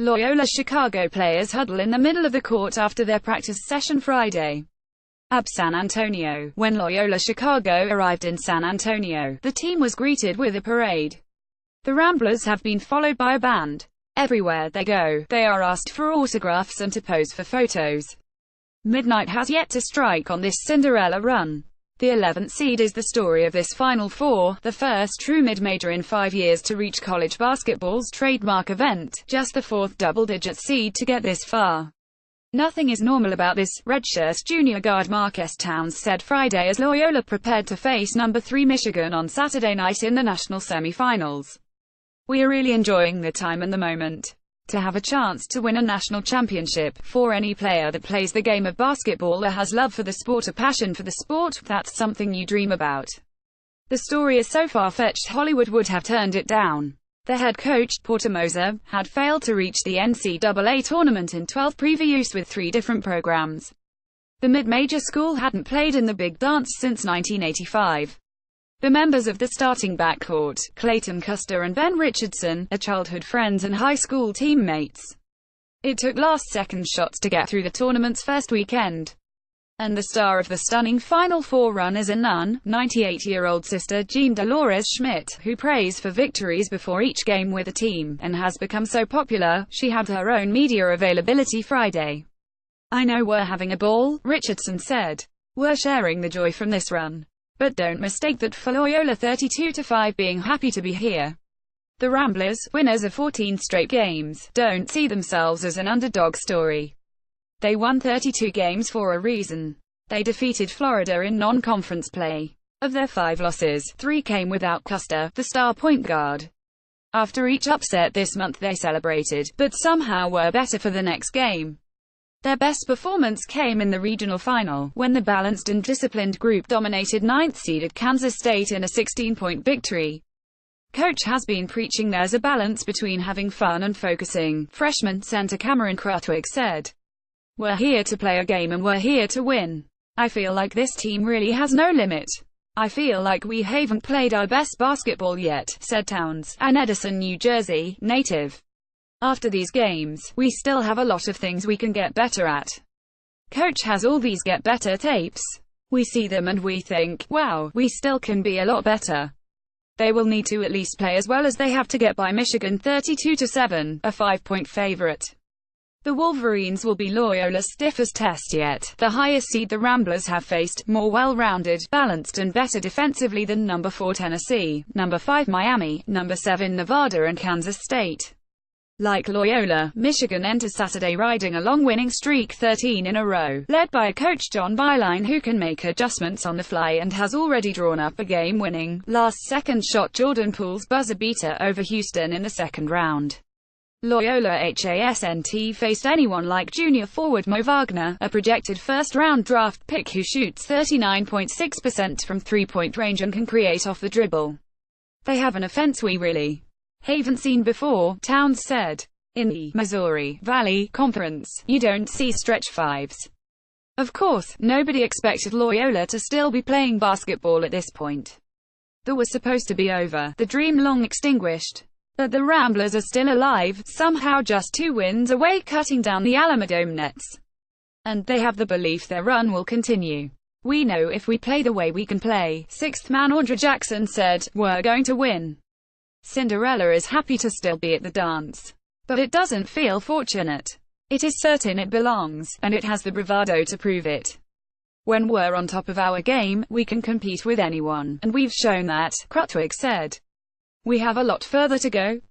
Loyola Chicago players huddle in the middle of the court after their practice session Friday. San Antonio. When Loyola Chicago arrived in San Antonio, the team was greeted with a parade. The Ramblers have been followed by a band. Everywhere they go, they are asked for autographs and to pose for photos. Midnight has yet to strike on this Cinderella run. The 11th seed is the story of this Final Four, the first true mid-major in 5 years to reach college basketball's trademark event, just the fourth double-digit seed to get this far. Nothing is normal about this, redshirt junior guard Marques Towns said Friday as Loyola prepared to face number 3 Michigan on Saturday night in the national semifinals. "We are really enjoying the time and the moment. To have a chance to win a national championship, for any player that plays the game of basketball or has love for the sport, a passion for the sport, that's something you dream about. The story is so far-fetched Hollywood would have turned it down." The head coach, Porter Moser, had failed to reach the NCAA tournament in 12 previous with 3 different programs. The mid-major school hadn't played in the Big Dance since 1985. The members of the starting backcourt, Clayton Custer and Ben Richardson, are childhood friends and high school teammates. It took last-second shots to get through the tournament's first weekend. And the star of the stunning Final Four run is a nun, 98-year-old sister Jean Dolores Schmidt, who prays for victories before each game with the team, and has become so popular, she had her own media availability Friday. "I know we're having a ball," Richardson said. "We're sharing the joy from this run. But don't mistake that for Loyola 32-5 being happy to be here. The Ramblers, winners of 14 straight games, don't see themselves as an underdog story. They won 32 games for a reason. They defeated Florida in non-conference play. Of their 5 losses, 3 came without Custer, the star point guard. After each upset this month they celebrated, but somehow were better for the next game. Their best performance came in the regional final, when the balanced and disciplined group dominated 9th-seeded Kansas State in a 16-point victory. Coach has been preaching there's a balance between having fun and focusing," freshman center Cameron Krutwig said. "We're here to play a game and we're here to win. I feel like this team really has no limit. I feel like we haven't played our best basketball yet," said Towns, an Edison, New Jersey, native. "After these games, we still have a lot of things we can get better at. Coach has all these get better tapes. We see them and we think, wow, we still can be a lot better. They will need to at least play as well as they have to get by Michigan 32-7, a 5-point favorite. The Wolverines will be Loyola's stiffest test yet, the highest seed the Ramblers have faced, more well-rounded, balanced and better defensively than number 4 Tennessee, number 5 Miami, number 7 Nevada and Kansas State. Like Loyola, Michigan enters Saturday riding a long winning streak 13 in a row, led by coach John Beilein who can make adjustments on the fly and has already drawn up a game-winning, last-second shot Jordan Poole's buzzer beater over Houston in the second round. Loyola hasn't faced anyone like junior forward Mo Wagner, a projected first-round draft pick who shoots 39.6% from three-point range and can create off the dribble. "They have an offense we really haven't seen before," Towns said. "In the Missouri Valley Conference, you don't see stretch fives. Of course, nobody expected Loyola to still be playing basketball at this point. That was supposed to be over, the dream long extinguished. But the Ramblers are still alive, somehow just 2 wins away cutting down the Alamodome Nets. And they have the belief their run will continue. We know if we play the way we can play," 6th man Audra Jackson said, "we're going to win. Cinderella is happy to still be at the dance. But it doesn't feel fortunate. It is certain it belongs, and it has the bravado to prove it. When we're on top of our game, we can compete with anyone, and we've shown that," Krutwig said. "We have a lot further to go.